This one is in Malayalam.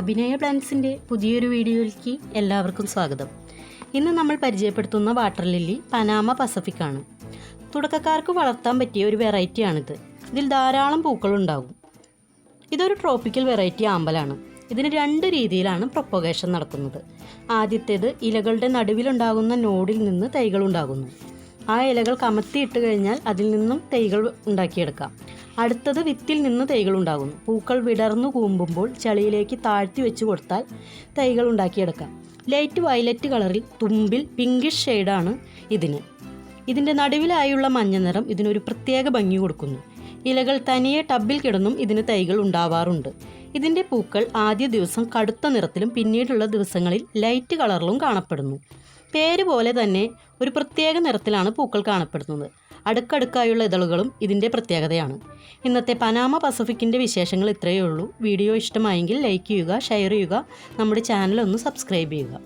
അഭിനയ പ്ലാന്റ്സിൻ്റെ പുതിയൊരു വീഡിയോയിലേക്ക് എല്ലാവർക്കും സ്വാഗതം. ഇന്ന് നമ്മൾ പരിചയപ്പെടുത്തുന്ന വാട്ടർ ലില്ലി പനാമ പസഫിക് ആണ്. തുടക്കക്കാർക്ക് വളർത്താൻ പറ്റിയ ഒരു വെറൈറ്റിയാണിത്. ഇതിൽ ധാരാളം പൂക്കളുണ്ടാകും. ഇതൊരു ട്രോപ്പിക്കൽ വെറൈറ്റി ആമ്പലാണ്. ഇതിന് രണ്ട് രീതിയിലാണ് പ്രൊപ്പഗേഷൻ നടക്കുന്നത്. ആദ്യത്തേത് ഇലകളുടെ നടുവിലുണ്ടാകുന്ന നോഡിൽ നിന്ന് തൈകളുണ്ടാകുന്നു. ആ ഇലകൾ കമത്തിയിട്ട് കഴിഞ്ഞാൽ അതിൽ നിന്നും തൈകൾ ഉണ്ടാക്കിയെടുക്കാം. അടുത്തത് വിത്തിൽ നിന്ന് തൈകൾ ഉണ്ടാകുന്നു. പൂക്കൾ വിടർന്നു കൂമ്പുമ്പോൾ ചളിയിലേക്ക് താഴ്ത്തി വെച്ച് കൊടുത്താൽ തൈകൾ ഉണ്ടാക്കിയെടുക്കാം. ലൈറ്റ് വയലറ്റ് കളറിൽ തുമ്പിൽ പിങ്കിഷ് ഷെയ്ഡാണ് ഇതിന്. ഇതിൻ്റെ നടുവിലായുള്ള മഞ്ഞ നിറം ഇതിനൊരു പ്രത്യേക ഭംഗി കൊടുക്കുന്നു. ഇലകൾ തനിയെ ടബിൽ കിടന്നും ഇതിന് തൈകൾ ഉണ്ടാവാറുണ്ട്. ഇതിൻ്റെ പൂക്കൾ ആദ്യ ദിവസം കടുത്ത നിറത്തിലും പിന്നീടുള്ള ദിവസങ്ങളിൽ ലൈറ്റ് കളറിലും കാണപ്പെടുന്നു. പേര് പോലെ തന്നെ ഒരു പ്രത്യേക നിറത്തിലാണ് പൂക്കൾ കാണപ്പെടുന്നത്. അടുക്കടുക്കായുള്ള ഇതളുകളും ഇതിൻ്റെ പ്രത്യേകതയാണ്. ഇന്നത്തെ പനാമ പസഫിക്കിൻ്റെ വിശേഷങ്ങൾ ഇത്രയേ ഉള്ളൂ. വീഡിയോ ഇഷ്ടമായെങ്കിൽ ലൈക്ക് ചെയ്യുക, ഷെയർ ചെയ്യുക, നമ്മുടെ ചാനൽ ഒന്ന് സബ്സ്ക്രൈബ് ചെയ്യുക.